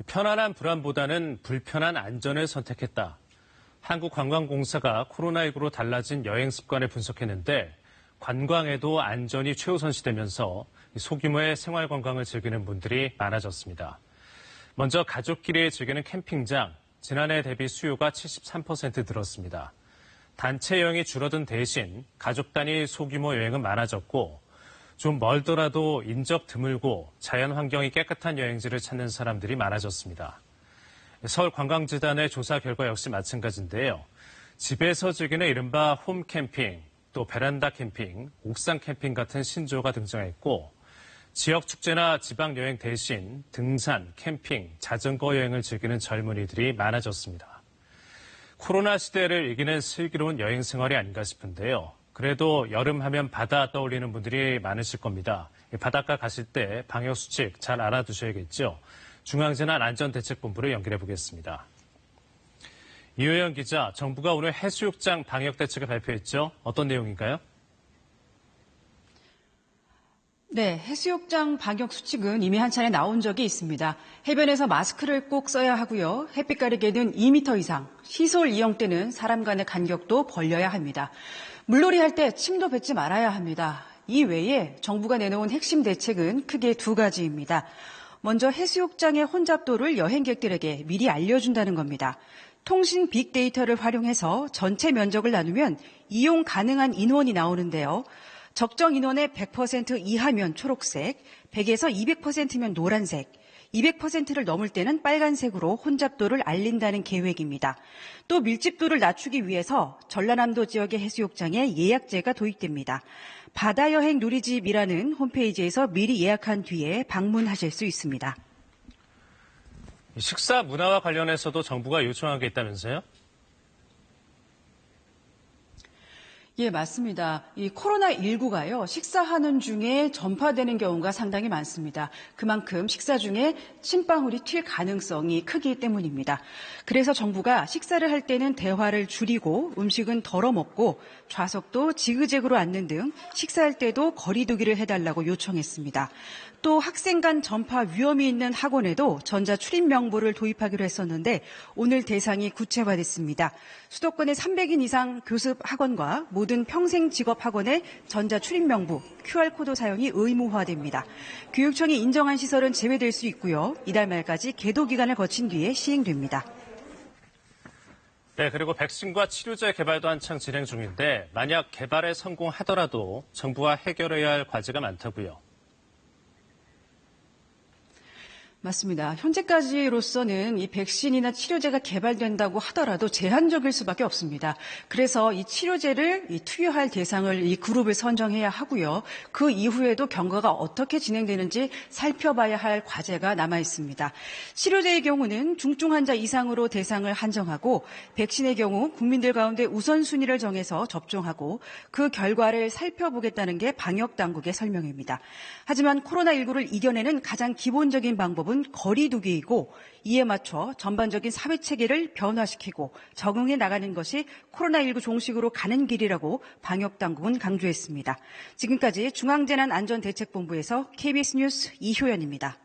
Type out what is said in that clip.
편안한 불안보다는 불편한 안전을 선택했다. 한국관광공사가 코로나19로 달라진 여행 습관을 분석했는데 관광에도 안전이 최우선시되면서 소규모의 생활관광을 즐기는 분들이 많아졌습니다. 먼저 가족끼리 즐기는 캠핑장, 지난해 대비 수요가 73% 늘었습니다. 단체 여행이 줄어든 대신 가족 단위 소규모 여행은 많아졌고 좀 멀더라도 인적 드물고 자연 환경이 깨끗한 여행지를 찾는 사람들이 많아졌습니다. 서울관광재단의 조사 결과 역시 마찬가지인데요. 집에서 즐기는 이른바 홈캠핑, 또 베란다 캠핑, 옥상 캠핑 같은 신조어가 등장했고 지역 축제나 지방 여행 대신 등산, 캠핑, 자전거 여행을 즐기는 젊은이들이 많아졌습니다. 코로나 시대를 이기는 슬기로운 여행 생활이 아닌가 싶은데요. 그래도 여름 하면 바다 떠올리는 분들이 많으실 겁니다. 바닷가 가실 때 방역수칙 잘 알아두셔야겠죠. 중앙재난안전대책본부를 연결해 보겠습니다. 이효연 기자, 정부가 오늘 해수욕장 방역대책을 발표했죠. 어떤 내용인가요? 네, 해수욕장 방역 수칙은 이미 한 차례 나온 적이 있습니다. 해변에서 마스크를 꼭 써야 하고요. 햇빛 가리개는 2m 이상, 시설 이용 때는 사람 간의 간격도 벌려야 합니다. 물놀이 할 때 침도 뱉지 말아야 합니다. 이 외에 정부가 내놓은 핵심 대책은 크게 두 가지입니다. 먼저 해수욕장의 혼잡도를 여행객들에게 미리 알려준다는 겁니다. 통신 빅데이터를 활용해서 전체 면적을 나누면 이용 가능한 인원이 나오는데요. 적정 인원의 100% 이하면 초록색, 100에서 200%면 노란색, 200%를 넘을 때는 빨간색으로 혼잡도를 알린다는 계획입니다. 또 밀집도를 낮추기 위해서 전라남도 지역의 해수욕장에 예약제가 도입됩니다. 바다여행 누리집이라는 홈페이지에서 미리 예약한 뒤에 방문하실 수 있습니다. 식사 문화와 관련해서도 정부가 요청한 게 있다면서요? 예, 맞습니다. 이 코로나19가요, 식사하는 중에 전파되는 경우가 상당히 많습니다. 그만큼 식사 중에 침방울이 튈 가능성이 크기 때문입니다. 그래서 정부가 식사를 할 때는 대화를 줄이고 음식은 덜어 먹고 좌석도 지그재그로 앉는 등 식사할 때도 거리 두기를 해달라고 요청했습니다. 또 학생 간 전파 위험이 있는 학원에도 전자 출입 명부를 도입하기로 했었는데 오늘 대상이 구체화됐습니다. 수도권의 300인 이상 교습 학원과 모든 평생 직업 학원의 전자 출입 명부, QR코드 사용이 의무화됩니다. 교육청이 인정한 시설은 제외될 수 있고요. 이달 말까지 계도 기간을 거친 뒤에 시행됩니다. 네, 그리고 백신과 치료제 개발도 한창 진행 중인데 만약 개발에 성공하더라도 정부가 해결해야 할 과제가 많다고요. 맞습니다. 현재까지로서는 이 백신이나 치료제가 개발된다고 하더라도 제한적일 수밖에 없습니다. 그래서 이 치료제를 투여할 대상을 이 그룹을 선정해야 하고요. 그 이후에도 경과가 어떻게 진행되는지 살펴봐야 할 과제가 남아 있습니다. 치료제의 경우는 중증 환자 이상으로 대상을 한정하고 백신의 경우 국민들 가운데 우선순위를 정해서 접종하고 그 결과를 살펴보겠다는 게 방역당국의 설명입니다. 하지만 코로나19를 이겨내는 가장 기본적인 방법은 거리 두기이고 이에 맞춰 전반적인 사회체계를 변화시키고 적응해 나가는 것이 코로나19 종식으로 가는 길이라고 방역당국은 강조했습니다. 지금까지 중앙재난안전대책본부에서 KBS 뉴스 이효연입니다.